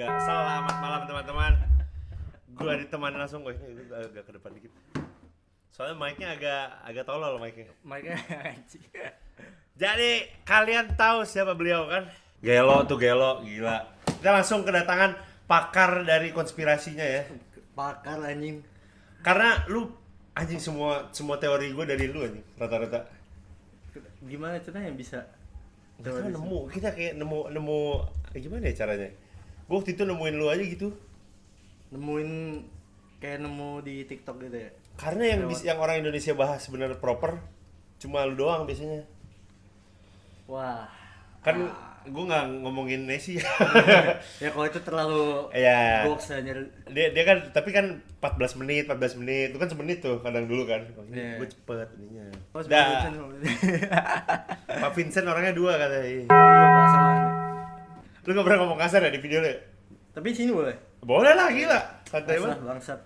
Selamat malam teman-teman. Gua ditemani langsung gue ini agak ke depan dikit. Soalnya mic-nya agak tolol mic-nya. Mic-nya anjing. Jadi kalian tahu siapa beliau kan? Gelo, gila. Kita langsung kedatangan pakar dari konspirasinya ya. Pakar anjing. Karena lu anjing semua teori gue dari lu anjing rata-rata. Gimana caranya bisa? Kita nemu gimana ya caranya? Gue waktu itu nemuin lu aja gitu. Nemuin kayak nemu di TikTok gitu ya. Karena yang orang Indonesia bahas bener proper cuma lu doang biasanya. Wah. Kan gue nggak ngomongin Messi. Ya kalau itu terlalu ya. box aja. Dia kan tapi kan 14 menit itu kan semenit tuh kadang dulu kan. Oh, ini gue cepet ininya. Oh, Pak Vincent orangnya 2 katanya. bahasa mana? Lu nggak pernah ngomong kasar ya di video lu? Tapi sini boleh. Boleh lah gila. Santai banget. Bangsat.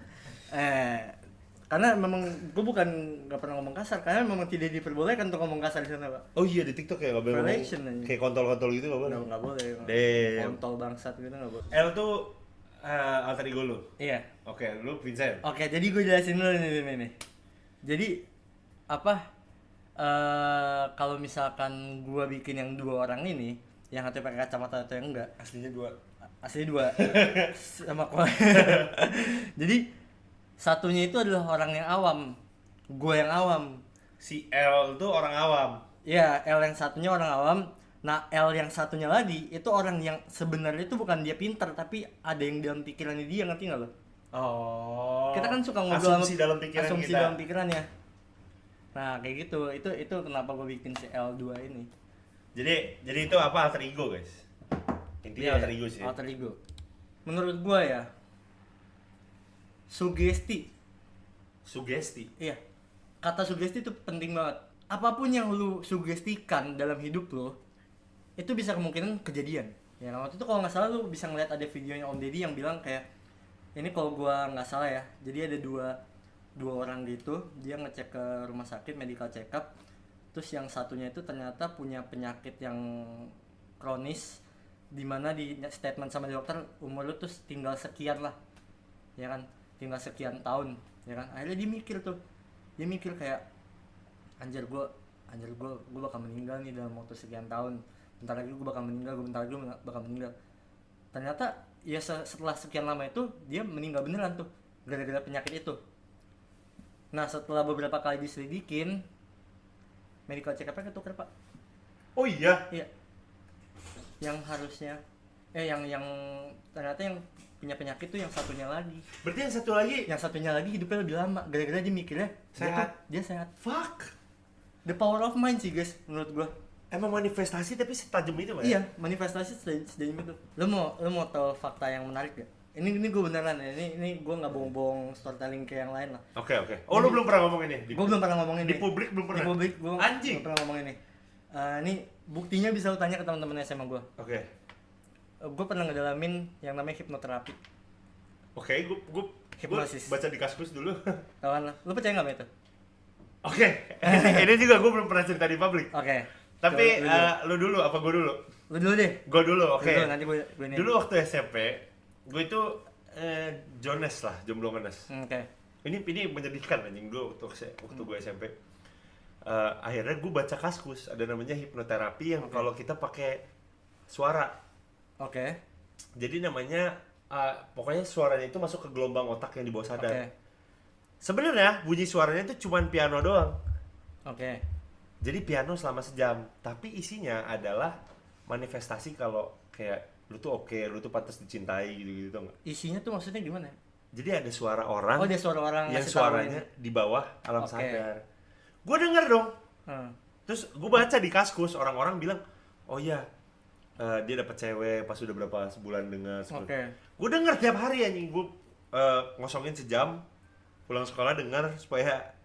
Karena memang gue bukan nggak pernah ngomong kasar, karena memang tidak diperbolehkan untuk ngomong kasar di sana, Pak. Oh iya di TikTok ya nggak boleh ngomong kayak kontol-kontol gitu nggak boleh. Nggak boleh. Kontol bangsat gitu nggak boleh. L tuh alter ego lu. Iya. Oke, lu Vincent. Oke, jadi gue jelasin dulu nih. Jadi apa? Kalau misalkan gue bikin yang 2 orang ini, yang satu pakai kacamata atau yang enggak, Aslinya 2. asli 2 sama gue. Jadi satunya itu adalah orang yang awam, gue yang awam. Si L tuh orang awam. Ya, L yang satunya orang awam. Nah, L yang satunya lagi itu orang yang sebenarnya itu bukan dia pintar, tapi ada yang dalam pikirannya dia, ngerti nggak lo? Oh. Kita kan suka ngobrol asumsi dalam pikiran asumsi kita. dalam pikirannya. Nah, kayak gitu. Itu kenapa gue bikin si L2 ini. Jadi itu apa alter ego, guys? Intinya alter ego sih. Alter ego. Menurut gue ya, sugesti. Iya. Kata sugesti itu penting banget. Apapun yang lu sugestikan dalam hidup lo, itu bisa kemungkinan kejadian. Ya, waktu itu kalau nggak salah lu bisa ngeliat ada videonya Om Deddy yang bilang kayak, ini kalau gua nggak salah ya, jadi ada dua orang gitu, dia ngecek ke rumah sakit medical check up, terus yang satunya itu ternyata punya penyakit yang kronis, dimana di statement sama dokter umur lu tuh tinggal sekian lah, ya kan, tinggal sekian tahun, ya kan. Akhirnya dia mikir kayak, anjir gue bakal meninggal nih dalam waktu sekian tahun, bentar lagi gue bakal meninggal. Ternyata ya setelah sekian lama itu dia meninggal beneran tuh gara-gara penyakit itu. Nah, setelah beberapa kali diselidikin, medical check up-nya ketukar, Pak. Oh iya. Iya. Yang harusnya yang ternyata yang punya penyakit tuh yang satunya lagi. Berarti yang satunya lagi Hidupnya lebih lama gara-gara dia mikirnya sehat. Dia sehat. Fuck. The power of mind sih, guys, menurut gua. Emang manifestasi tapi setajam itu, Mas? Iya, manifestasi sejauh itu. Lu mau tahu fakta yang menarik gak? Ini gue beneran ya. Ini gue nggak bohong storytelling kayak yang lain lah. Oke. Oh, lu belum pernah ngomong ini? Gue belum pernah ngomong ini. Di publik belum pernah. Di publik gue Anjing. belum pernah ngomong ini. Ini buktinya bisa lu tanya ke teman-teman SMA gue. Oke. Gue pernah ngedalamin yang namanya hipnoterapi. Oke, gue Hipnosis. baca di Kaskus dulu. Kawan lah, lu percaya nggak sama itu? Oke. Ini juga gue belum pernah cerita di publik. Oke. Tapi lu dulu apa gue dulu? Lu dulu deh. Gue dulu, oke. Nanti gue ini. Dulu waktu SMP, gue itu Jones lah, jomblo ngenes. Oke. Ini menyedihkan anjing dulu waktu gue SMP. Akhirnya gue baca Kaskus, ada namanya hipnoterapi yang kalau kita pakai suara. Oke. Jadi namanya pokoknya suaranya itu masuk ke gelombang otak yang di bawah sadar. Oke. Sebenarnya bunyi suaranya itu cuma piano doang. Oke. Jadi piano selama sejam, tapi isinya adalah manifestasi kalau kayak lu tuh oke, lu tuh pantas dicintai gitu-gitu tuh enggak? Isinya tuh maksudnya gimana? Jadi ada suara orang. Oh, dia suara orang yang suaranya di bawah alam sadar. Gue denger dong. Terus gue baca di Kaskus, orang-orang bilang, "Oh iya, dia dapat cewek pas udah berapa sebulan dengar." Gue denger tiap hari anjing, gue ngosongin sejam pulang sekolah dengar supaya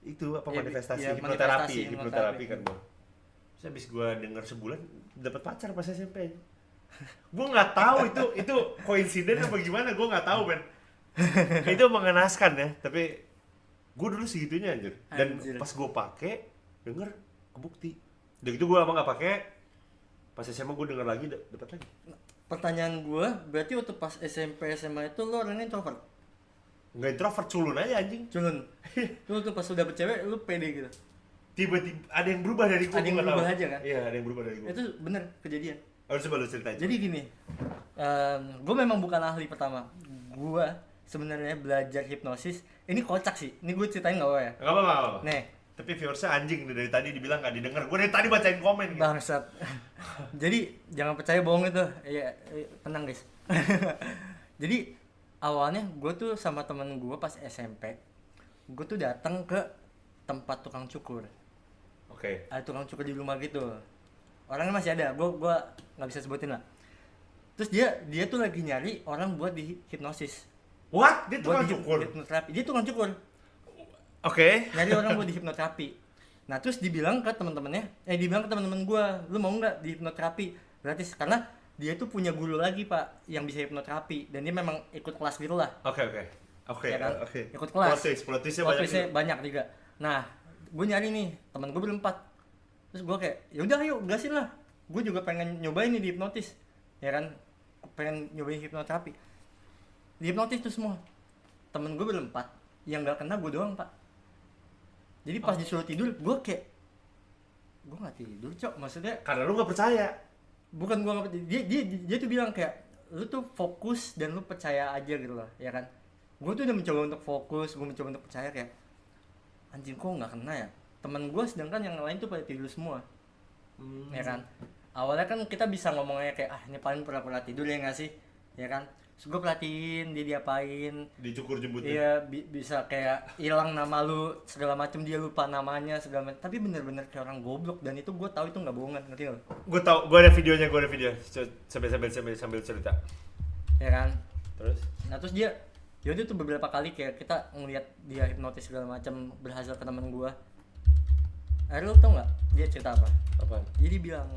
itu apa manifestasi, hipnoterapi kan gue. Terus habis gue denger sebulan dapat pacar pas SMP. Gue nggak tahu itu koinsiden apa gimana, gue nggak tahu, men. Itu mengenaskan ya, tapi gue dulu segitunya anjir. Dan pas gue pakai denger kebukti. Udah gitu gue lama nggak pakai, pas SMA gue denger lagi dapat lagi. pertanyaan gue, berarti waktu pas SMP SMA itu lo orangnya introvert? Nggak introvert, culun aja anjing. Culun. Lu tuh pas udah bercewek lu pede gitu. Tiba-tiba ada yang berubah dari gue. Ada yang berubah aja kan? Iya, ada yang berubah dari gue. Itu bener kejadian. Harus coba lu ceritain. Jadi gini, gue memang bukan ahli pertama. Gue sebenarnya belajar hipnosis. Ini kocak sih. Ini gue ceritain nggak apa ya? Nggak apa-apa. Nih. Tapi viewersnya anjing dari tadi dibilang nggak didengar. Gue dari tadi bacain komen. Gitu. Bangsat. Jadi jangan percaya bohong itu. Ya, tenang guys. Jadi awalnya gue tuh sama temen gue pas SMP, gue tuh datang ke tempat tukang cukur. Oke. Ada tukang cukur di rumah gitu. Orangnya masih ada, gue nggak bisa sebutin lah. Terus dia tuh lagi nyari orang buat di hipnosis. What? Dia tukang cukur? Hipnoterapi. Dia tukang cukur. Oke. Nyari orang buat di hipnoterapi. Nah terus dibilang ke teman-temannya, dibilang ke teman-teman gue, lu mau nggak di hipnoterapi gratis? Karena dia tuh punya guru lagi pak yang bisa hipnoterapi dan dia memang ikut kelas gitu lah. Oke. Ya kan? Ikut kelas. Plot-twistnya banyak juga. Nah gue nyari nih, teman gue berempat. Terus gue kayak, yaudah ayo gasin lah. Gue juga pengen nyobain nih di hipnotis, ya kan? Pengen nyobain hipnoterapi. Di hipnotis tuh semua. Temen gue berempat, yang nggak kena gue doang pak. Jadi pas disuruh tidur, gue kayak, gue nggak tidur cok. Maksudnya karena lu nggak percaya. Bukan gue nggak percaya. Dia tuh bilang kayak, lu tuh fokus dan lu percaya aja gitu loh, ya kan? Gue tuh udah mencoba untuk fokus, gue mencoba untuk percaya kayak, anjing kok nggak kena ya. Temen gue sedangkan yang lain tuh pada tidur semua, ya kan? Awalnya kan kita bisa ngomongnya kayak ini paling pura-pura tidur ya nggak sih, ya kan? Terus gue perhatiin dia diapain, dicukur jembutnya. Iya bisa kayak hilang nama lu segala macam, dia lupa namanya segala macam. Tapi bener-bener kayak orang goblok dan itu gue tahu itu nggak bohongan, ngerti nggak? Gue tahu, gue ada videonya. Sambil cerita. Ya kan? Terus? Nah terus dia, yaudah tuh beberapa kali kayak kita ngeliat dia hipnotis segala macam berhasil ke temen gue. Akhirnya lu tau nggak dia cerita apa? Apa? Jadi bilang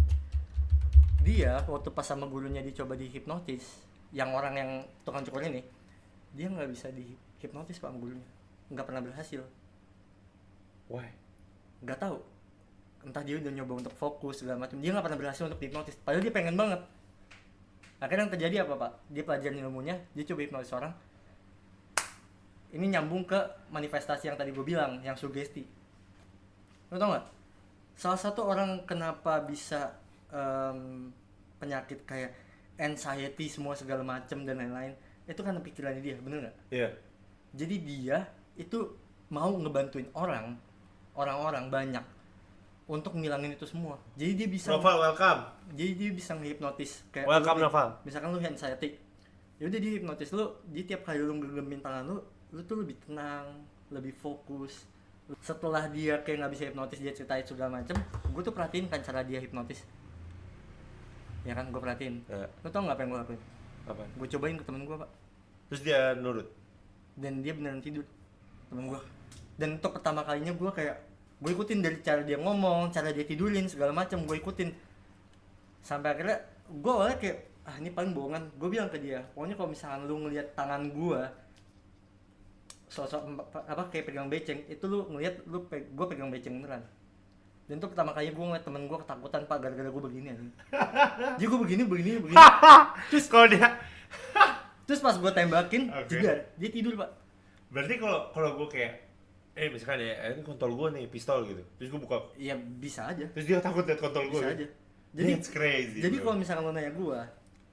dia waktu pas sama gurunya dicoba dihipnotis, yang orang yang tukang cukur ini, dia nggak bisa dihipnotis pak sama gurunya, nggak pernah berhasil. Why? Nggak tahu. Entah dia udah nyoba untuk fokus segala macam, dia nggak pernah berhasil untuk dihipnotis. Padahal dia pengen banget. Akhirnya yang terjadi apa pak? Dia pelajarin ilmunya, dia coba hipnotis orang. Ini nyambung ke manifestasi yang tadi gue bilang, yang sugesti. Lo tau nggak? Salah satu orang kenapa bisa penyakit kayak anxiety semua segala macam dan lain-lain, itu karena pikirannya dia, bener nggak? Iya. Yeah. Jadi dia itu mau ngebantuin orang-orang banyak untuk ngilangin itu semua. Jadi dia bisa. Noval, welcome. Jadi dia bisa ngehipnotis kayak. Welcome Noval. Misalkan lu anxiety, yaudah dia hipnotis lu, dia tiap kali lu ngegembin tangan lu tuh lebih tenang, lebih fokus. Setelah dia kayak nggak bisa hipnotis, dia ceritain segala macem, gue tuh perhatiin kan cara dia hipnotis, ya kan? Gue perhatiin. Lo tau nggak apa yang gue lakuin? Apa? Gue cobain ke temen gue pak. Terus dia nurut. Dan dia beneran tidur, temen gue. Dan untuk pertama kalinya gue kayak, gue ikutin dari cara dia ngomong, cara dia tidurin segala macam, gue ikutin. Sampai akhirnya gue awalnya kayak, ini paling bohongan. Gue bilang ke dia, pokoknya kalau misalkan lu ngelihat tangan gue sosok apa kayak pegang beceng, itu lu ngeliat gue pegang beceng beneran. Dan itu pertama kali gue ngeliat temen gue ketakutan pak gara-gara gue begini aja. Jadi gue begini. Terus kalau dia terus pas gue tembakin, jedar, dia tidur pak. Berarti kalau gue kayak misalkan ya ini kontol gue nih, pistol gitu, terus gue buka, iya bisa aja. Terus dia takut liat kontol gue. Bisa aja. Jadi it's crazy. Jadi kalau misalkan lo nanya gue,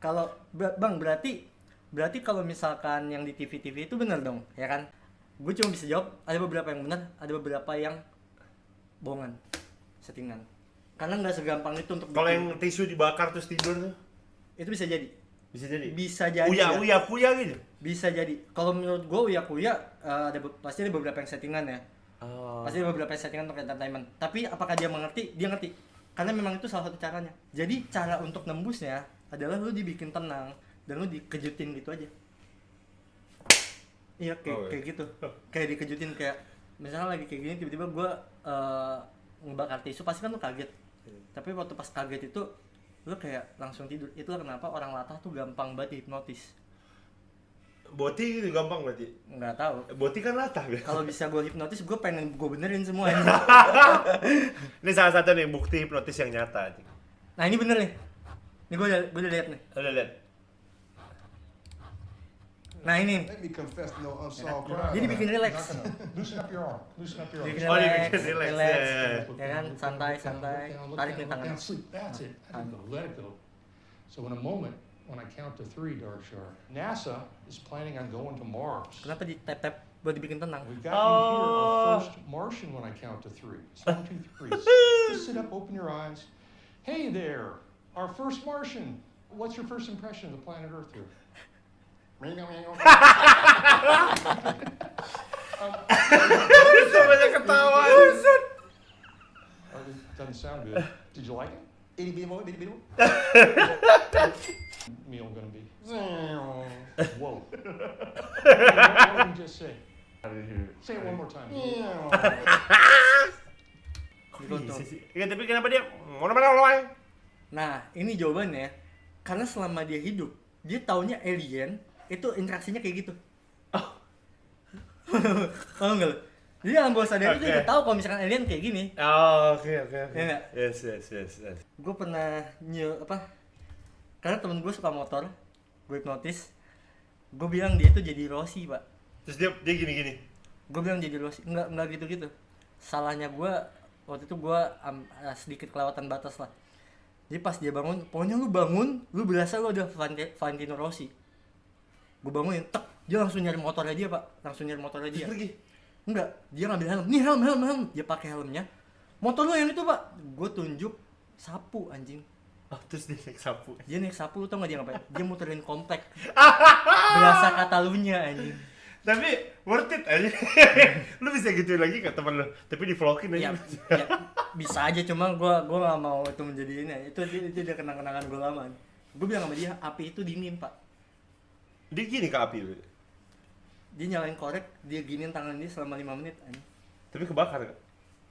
kalau bang berarti kalau misalkan yang di TV itu benar dong, ya kan? Gue cuma bisa jawab ada beberapa yang benar, ada beberapa yang bohongan, settingan. Karena nggak segampang itu untuk. Kalau yang tisu dibakar terus tidur tuh, itu bisa jadi. Bisa jadi. Uya gitu. Bisa jadi. Kalau menurut gue uya pasti ada beberapa yang settingan ya. Pasti ada beberapa yang settingan untuk entertainment. Tapi apakah dia mengerti? Dia ngerti. Karena memang itu salah satu caranya. Jadi cara untuk nembusnya adalah lu dibikin tenang dan lu dikejutin gitu aja. Iya kayak gitu. Kayak dikejutin, kayak misalnya lagi kayak gini tiba-tiba gue ngebakar tisu, pasti kan lu kaget. Tapi waktu pas kaget itu lu kayak langsung tidur. Itulah kenapa orang latah tuh gampang banget hipnotis. Boti gitu gampang berarti? Nggak tahu. Boti kan latah. Kalau bisa gue hipnotis, gue pengen gue benerin semua. Ini salah satu nih bukti hipnotis yang nyata. Nah ini bener nih. Ini gue udah lihat nih. Udah lihat. Nah ini. Let me confess no unsolved crime. Jadi bikin relax. Loosen up your arm. Loosen up your arm. Bikin Oh, relax, dibikin relax, relax. ya. Ya kan, santai. Tarik nih tangan. Sleep. That's it. Let it go. So in a moment, when I count to 3, Darkshire, NASA is planning on going to Mars. Kenapa di tap buat dibikin tenang? We've got you here, our first Martian when I count to 3. So 1, 2, 3. Just sit up, open your eyes. Hey there, our first Martian. What's your first impression of the planet Earth here? Bisa banyak ketawa. Doesn't sound good. Did you like it? Meal gonna be. Whoa. What did you just say? Say it one more time. Bisa sih. Ya, tapi kenapa dia mana? Nah, ini jawabannya. Karena selama dia hidup, dia taunya alien itu interaksinya kayak gitu. Oh. Tahu nggak lo? Jadi alam bawah sadar itu Okay. dia tahu kalau misalkan alien kayak gini. Oh, oke. Ya nggak? Yes. Gue pernah karena temen gue suka motor, gue hipnotis. Gue bilang dia tuh jadi Rossi, Pak. Terus dia gini. Gue bilang jadi Rossi, enggak gitu. Salahnya gue waktu itu gue sedikit kelewatan batas lah. Jadi pas dia bangun, pokoknya lu bangun, lu berasa lu ada Valentino Rossi. Gue bangunin, tek, dia langsung nyari motornya dia, Pak. Terus pergi. Enggak, dia ngambil helm. Nih helm. Dia pakai helmnya. Motor lu yang itu, Pak. Gue tunjuk sapu anjing. Oh, terus dia naik sapu. Dia naik sapu, lu tau gak dia ngapain? Dia muterin komplek. Berasa Katalunya anjing. Tapi worth it aja. Lu bisa gituin lagi ke teman lu, tapi di vlogin aja. Ya, bisa aja, cuma gua nggak mau itu menjadi ini. Itu dia kenang-kenangan gue lama. Gue bilang sama dia, api itu dingin, Pak. Dia gini ke api lu. Dia nyalain korek, dia giniin tangan dia selama 5 menit anjing. Tapi kebakar kan?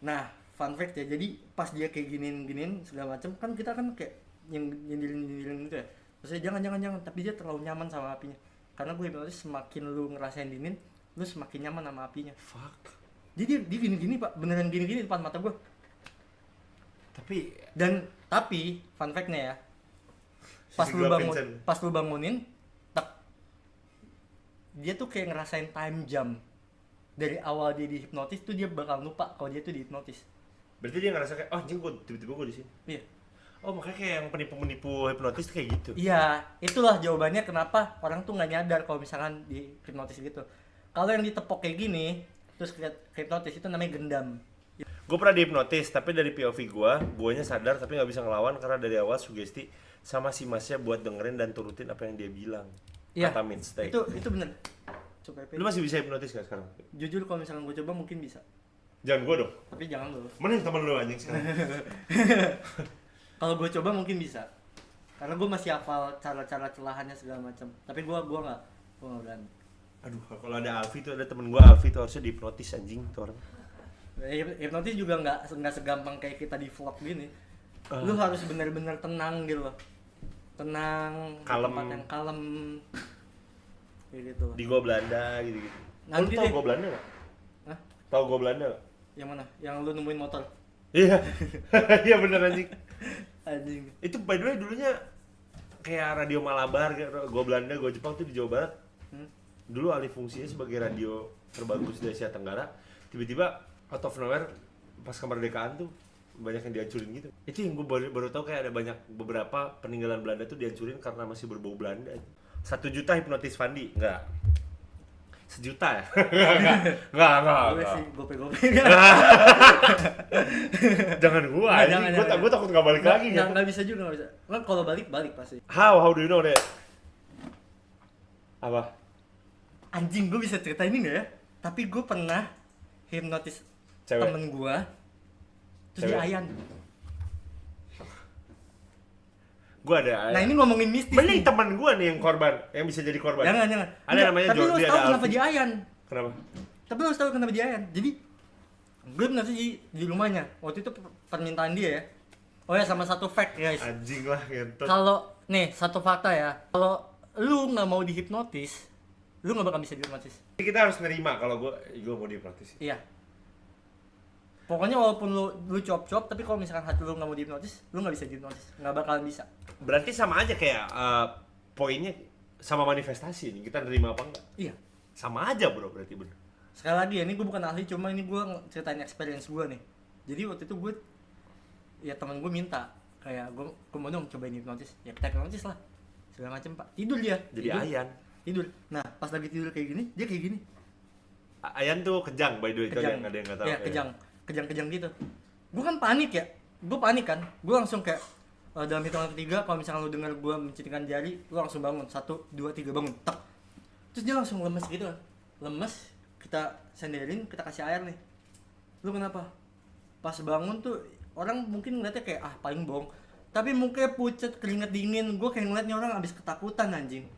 Nah, fun fact ya. Jadi pas dia kayak giniin segala macam, kan kita kan kayak yang nyindirin gitu ya. Terus dia jangan, tapi dia terlalu nyaman sama apinya. Karena gue hipnotis, semakin lu ngerasain dingin, lu semakin nyaman sama apinya. Fuck. Jadi dia gini-gini, Pak, beneran gini-gini depan mata gue. Tapi fun fact-nya ya, pas lu bangunin, tak, dia tuh kayak ngerasain time jump. Dari awal dia dihipnotis tuh dia bakal lupa kalau dia tuh dihipnotis. Berarti dia ngerasa kayak, oh anjing tiba-tiba gue di sini. Iya. Oh, makanya kayak yang penipu-penipu hipnotis kayak gitu. Iya, itulah jawabannya kenapa orang tuh nggak nyadar kalau misalkan di hipnotis gitu. Kalau yang ditepok kayak gini, terus hipnotis itu namanya gendam. Gue pernah dihipnotis, tapi dari POV guanya sadar tapi nggak bisa ngelawan karena dari awal sugesti sama si masnya buat dengerin dan turutin apa yang dia bilang. Iya. Kata Minstay. Itu bener. Coba Lu masih bisa hipnotis gak sekarang? Jujur kalau misalkan gue coba mungkin bisa. Jangan gue dong. Tapi jangan lo. Mana yang temen lu anjing sekarang? Kalau gue coba mungkin bisa. Karena gue masih hafal cara-cara celahannya segala macam. Tapi gue nggak berani. Aduh, kalau ada Alfi tuh, ada temen gue Alfi tuh harusnya dihipnotis anjing tuh orang. Hipnotis juga nggak segampang kayak kita di vlog gini. Lu harus benar-benar tenang gitu loh. Tenang, kalem. Tempat yang kalem. Kayak gitu loh. Di Gua Belanda gitu-gitu. Nanti Lu tau deh. Gua Belanda gak? Hah? Tau Gua Belanda gak? Yang mana? Yang lu nemuin motor. Iya. Iya bener anjing. Anjing. Itu by the way dulunya kayak radio Malabar, Gua Belanda, Gua Jepang tuh di Jawa Barat. Dulu alih fungsinya sebagai radio terbagus di Asia Tenggara. Tiba-tiba out of nowhere pas kemerdekaan tuh banyak yang dihancurin gitu. Itu yang gue baru tahu kayak ada beberapa peninggalan Belanda tuh dihancurin karena masih berbau Belanda. 1 juta hipnotis Fandi? Enggak. 1 juta ya? Enggak. Gue sih gope-gope. Jangan gua, gue takut nggak balik lagi kan? Nggak bisa juga, nggak bisa. Kan kalau balik pasti. How do you know that? Apa? Anjing, gue bisa cerita ini nggak ya? Tapi gue pernah hipnotis Cewek? temen gue, terus Cewek? dia ayan. Gue ada. Nah ini ngomongin mistis. Mending nih. teman gue nih yang korban, yang bisa jadi korban. Jangan. Ada Enggak, namanya tapi lu Jordi, harus tahu ada kenapa Alfi. dia ayan. Kenapa? Tapi lu harus tahu kenapa dia ayan. Jadi gue nanti di rumahnya. Waktu itu permintaan dia ya. Oh ya, sama satu fact guys. Anjing lah ngentot. Kalau nih satu fakta ya. Kalau lu nggak mau dihipnotis, lu nggak bakal bisa dihipnotis. Kita harus nerima kalau gue mau dihipnotis. Iya. Pokoknya walaupun lu cop-cop, tapi kalau misalkan hati lu nggak mau dihipnotis, lu nggak bisa dihipnotis, nggak bakalan bisa. Berarti sama aja kayak poinnya sama manifestasi nih, kita nerima apa enggak? Iya. Sama aja bro, berarti bener. Sekali lagi ya, ini gue bukan ahli, cuma ini gue ceritain experience gue nih. Jadi waktu itu gue, ya teman gue minta, kayak gue mau dong cobain hipnotis. Ya kita hipnotis lah, segala macem pak. Tidur dia. Jadi tidur. Ayan. Tidur. Nah pas lagi tidur kayak gini, dia kayak gini. Ayan tuh kejang by the way, itu ada yang nggak tahu. Iya kejang gitu. Gue kan panik ya, gue panik kan. Gue langsung kayak dalam hitungan ketiga, kalau misalkan lu dengar gue mencetikkan jari, lu langsung bangun. 1, 2, 3 bangun, tak. Terus dia langsung lemes gitu kan, lemes. Kita senderin, kita kasih air nih. Lu kenapa? Pas bangun tuh orang mungkin ngeliatnya kayak paling bohong. Tapi mukanya pucet, keringet dingin. Gue kayak ngeliatnya orang abis ketakutan anjing.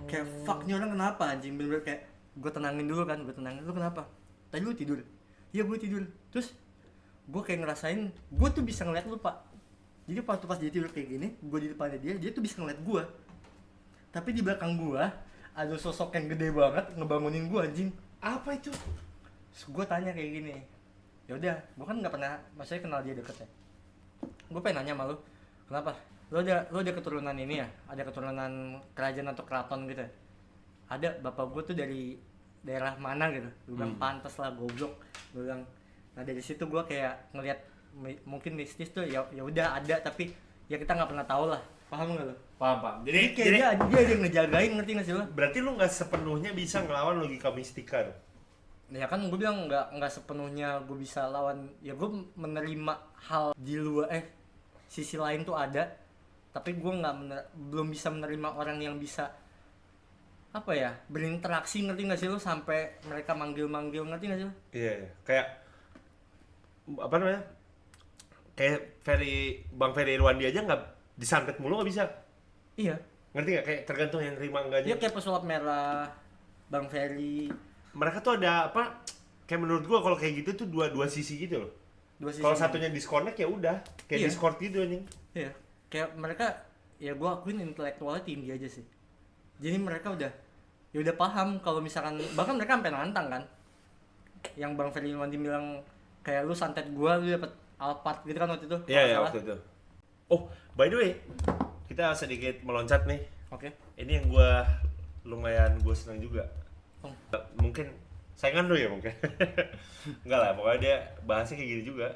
Kayak fuck nih orang kenapa anjing, bener-bener kayak gue tenangin dulu kan, lu kenapa? Tadi lu tidur? Iya gue tidur. Terus gue kayak ngerasain, gue tuh bisa ngeliat lu pak. Jadi pas dia tidur kayak gini, gue di depannya dia tuh bisa ngeliat gue. Tapi di belakang gue ada sosok yang gede banget ngebangunin gue anjing. Apa itu? Gue tanya kayak gini, ya udah, gue kan nggak pernah, maksudnya kenal dia deket ya. Gue pengen nanya sama lu, kenapa? Lo ada keturunan ini ya? Ada keturunan kerajaan atau keraton gitu ya? Ada, bapak gue tuh dari daerah mana gitu. Gue bilang pantas lah, goblok. Gue bilang, nah dari situ gue kayak ngelihat mungkin mistis tuh ya udah ada, tapi ya kita nggak pernah tahu lah. Paham nggak lo? Paham. Jadi kayak dia ada yang ngejagain, ngerti nggak sih lo? Berarti lu nggak sepenuhnya bisa ngelawan logika mistika dong? Ya kan gue bilang nggak sepenuhnya gue bisa lawan. Ya gue menerima hal di luar sisi lain tuh ada, tapi gue belum bisa menerima orang yang bisa apa ya, berinteraksi, ngerti nggak sih lo, sampai mereka manggil ngerti nggak sih lo? Iya. Kayak apa namanya? Kayak Bang Ferry Irwandi aja nggak disantet mulu nggak bisa. Iya. Ngerti nggak? Kayak tergantung yang terima enggaknya. Iya kayak pesulap merah, Bang Ferry. Mereka tuh ada apa? Kayak menurut gua kalau kayak gitu tuh dua sisi gitu loh. Kalau satunya disconnect ya udah, kayak Discord gitu anjing. Iya. Kayak mereka, ya gua akuin intelektualnya tinggi aja sih. Jadi mereka udah paham kalau misalkan, bahkan mereka sampai nantang kan. Yang Bang Ferry Irwandi bilang kayak lu santet gua, lu dapet Alphard gitu kan waktu itu. Iya waktu itu. Oh, by the way, kita sedikit meloncat nih. Oke. Ini yang lumayan gue senang juga. Mungkin saingan lu ya mungkin. Enggak lah, pokoknya dia bahasnya kayak gini juga.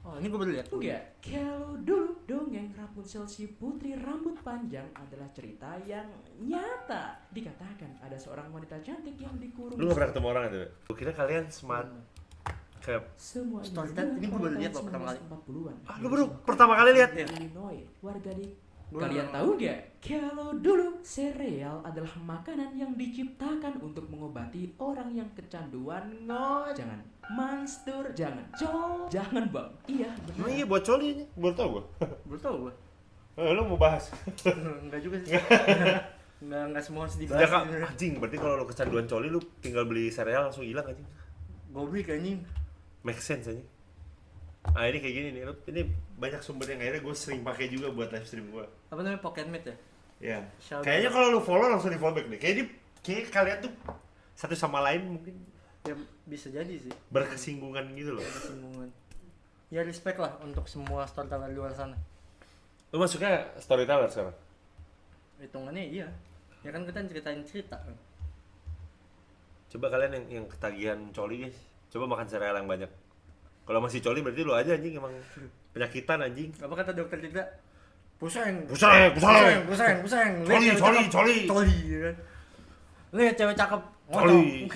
Oh, ini gue baru lihat. Enggak, kalau dulu dongeng Rapunzel si putri rambut panjang adalah cerita yang nyata. Dikatakan ada seorang wanita cantik yang dikurung. Lu gak pernah ketemu orang itu? Gue kira kalian smart. Semua ini gue baru lihat loh pertama kali. 1940-an. Lu baru pertama kali lihat ya? Illinois, warga di kalian tahu gak? Kalau dulu sereal adalah makanan yang diciptakan untuk mengobati orang yang kecanduan jangan monster, jangan jangan bang. Iya benar. Emang iya buat coli ini? Baru tau gue. Baru tau gue. Lu mau bahas? Enggak juga sih. Enggak semua harus dibahas. Anjing, berarti kalau lu kecanduan coli lu tinggal beli sereal langsung hilang anjing. Goblok anjing. Make sense anjing. Ah ini kayak gini nih, ini banyak sumber yang akhirnya gue sering pakai juga buat live stream gue. Apa namanya, Pocket Meat ya? Iya. Kayaknya kalau lu follow langsung di follow back nih. Kayaknya kalian tuh satu sama lain mungkin Ya bisa jadi sih. berkesinggungan gitu loh. Berkesinggungan. Ya respect lah untuk semua storyteller di luar sana. Lu masuknya storyteller sekarang? Hitungannya iya. Ya kan kita ceritain cerita kan. Coba kalian yang ketagihan coli guys, coba makan sereal yang banyak. Kalau masih coli berarti lu aja anjing emang penyakitan anjing. Apa kata dokter kita? Pusing. Coli. Coli ya kan. Lu ya cewek cakep. Coli.